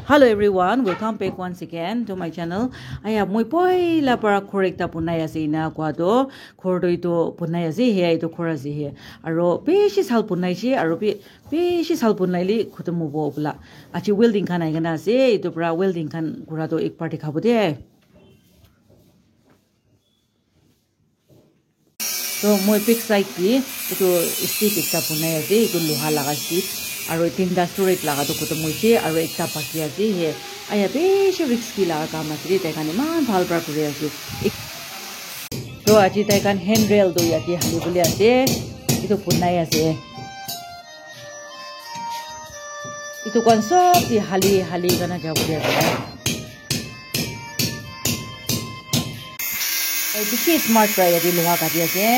Hello everyone, welcome back once again to my channel. I have moi poila para correcta punai ase na kwado khordo ito punai ase he ito khora ase he aro beshi sal punai chi aro beshi sal punai li khutumu bo bla achi welding khan aigana ase ito pra welding khan gura to ek party khabo de so moi pick side ki ito stick ekta punai ase ito loha laga stick aro tinda storage laga to khutumu chi aro ekta baki ase he aya beshi risky laga kam ase tai kan man bhal pra kuri ase so aji tai kan handrail do yati hali bole ase ito punai ase ito kan sob di hali kana jabo de ase ai smart pra yati loha ka di ase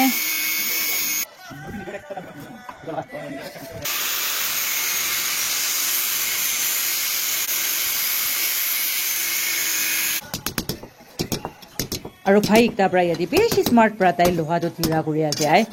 aro phai ekta pra yati beshi smart pra tai loha to tira kuri ase ai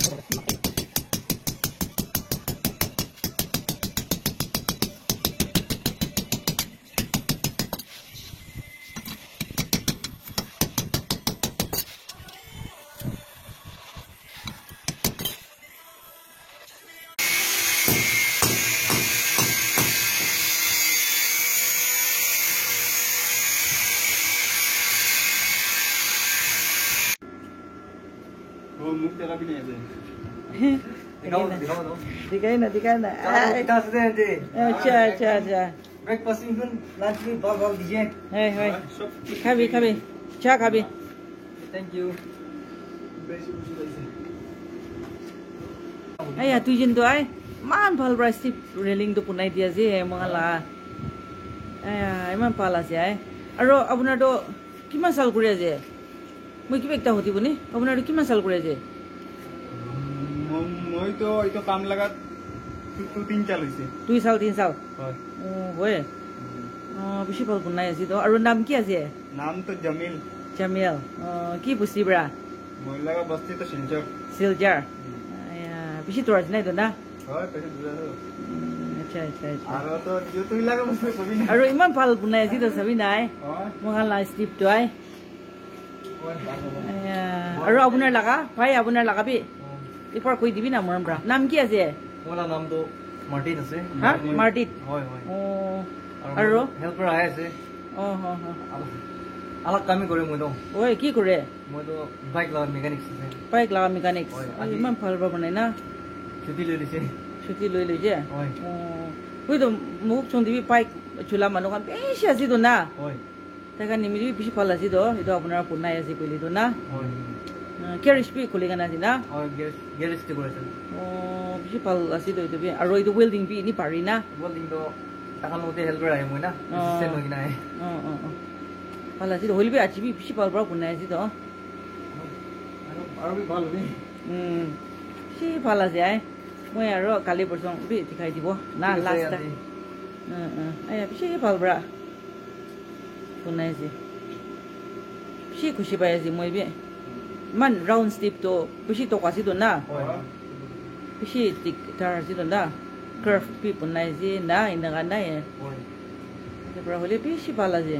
मुख तेरा भी नहीं है दिखाई ना अच्छा breakfast में lunch में बाल दीजिए है खाबी चाय खाबी थैंक यू आया तुजिन तो आय मान भल ब्रास्टी रेलिंग तो पुनाई दिया जे मंगला आया इमान पाला से आय अरो अपना तो किमान साल करे जे মই কি একটা হতি বনি আপনার কি মাসাল করে যে মই তো এটা কাম লাগা 2-3 সাল হইছে 2 সাল 3 সাল হয় ও হয় বেশি বল বনাই আছে তো আর নাম কি আছে নাম তো জামিল কি বুঝি ব্রা মই লাগা বস্তি তো সিলজার আয়া বেশি তো আছে নাই তো না হয় বেশি দূর আচ্ছা আর তো যে তুই লাগা বস্তি কবি না আর ইমান ভাল বনাই আছে তো সবই নাই মগালা স্টিপ তো আই আৰু আপোনাৰ লাগা ভাই আপোনাৰ লাগাবি এপাৰ কৈ দিবি না মৰম ব্ৰা নাম কি আছে মোলা নাম তো মাৰ্টিন আছে হা মাৰ্টিন হয় ও আৰু হেল্পাৰ আই আছে হ আলাক কামি কৰে মই তো ওই কি কৰে মই তো বাইক লাগা মেকানিক্স আছে বাইক লাগা মেকানিক্স ইমান ভাল বনাই না ছুটি লৈ লৈছে হয় ওই তো মুখ চোন দিবি বাইক চুলা মানুহ কাম বেছি আছে তো না হয় তাকা নিমিলি বেছি ভাল আছে তো এটা আপোনাৰ পুনাই আছে কইলি তো না হয় কেয়ারএসপি খুলি গানা আছে না হয় গ্যারেজ তে করেছে বেছি ভাল আছে তো এটা আৰু এটা ওয়েল্ডিং বি নি পাৰি না ওয়েল্ডিং তো টাকা লওতে হেল্পার আই মই না সিস্টেম হৈ না ভাল আছে হইলবি আছিবি বেছি ভাল পৰা পুনাই আছে তো আৰু বি ভাল হবি বেছি ভাল আছে আই মই আৰু কালি পৰসং বি দেখাই দিব না লাষ্ট আই বেছি ভাল পৰা পুনাই আছে বেছি খুশি পাই আছে মই বি মান রাউন্ড স্টিপ তো বেশি তো কাছি তো না বেশি টিক তার আছে তো না কার্ভ পি পুনাই যে না ইনাগা নাই তারপর হলে বেশি ভালো আছে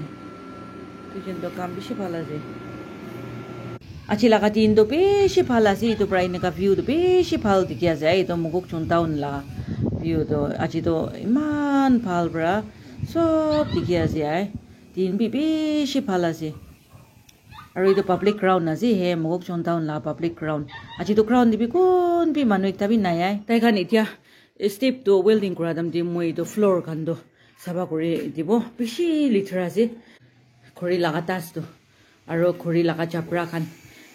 তুই তো কাম বেশি ভালো আছে আছি লাগা তিন তো বেশি ভালো আছে তো প্রায় নাকা ভিউ তো বেশি ভালো দেখি আছে এই তো মুকুক চুনটাউন লাগা ভিউ তো আছি তো ইমান ভাল ব্রা সব দেখি আছে আই তিন বি বেশি ভালো আছে আৰু এইটো পাব্লিক গ্ৰাউণ্ড আজি হে মগক চন্তাউন লা পাব্লিক গ্ৰাউণ্ড আজি তো গ্ৰাউণ্ড দিবি কোন বি মানুহ একটা বি নাই তাই খান এতিয়া ষ্টেপ তো ওয়েল্ডিং কৰা দাম দি মই এইটো ফ্লোৰ খান তো চাফা কৰি দিব বেছি লিটাৰ আছে খৰি লাগা তাছটো আৰু খৰি লাগা চাপৰা খান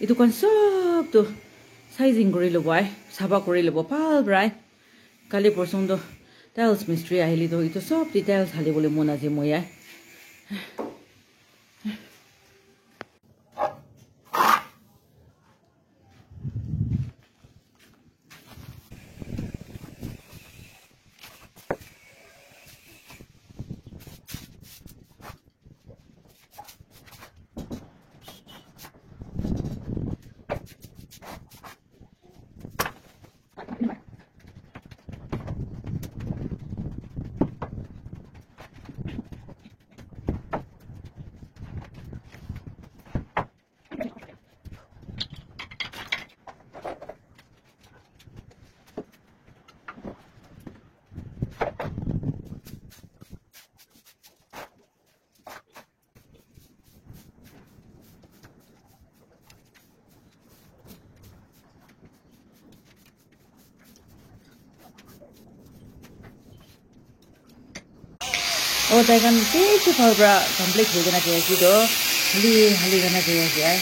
এইটো খান সব তো সাইজিং কৰি ল'ব আই চাফা কৰি ল'ব ভাল ব্ৰাই কালি পৰসং তো টাইলছ মিস্ত্ৰী আহিলি তো এইটো সব টাইলছ ঢালিবলৈ মন আজি মই আই Oh, tai kan beshi phal pra complete hoigena jai ase to hali hali gana jai ase ai.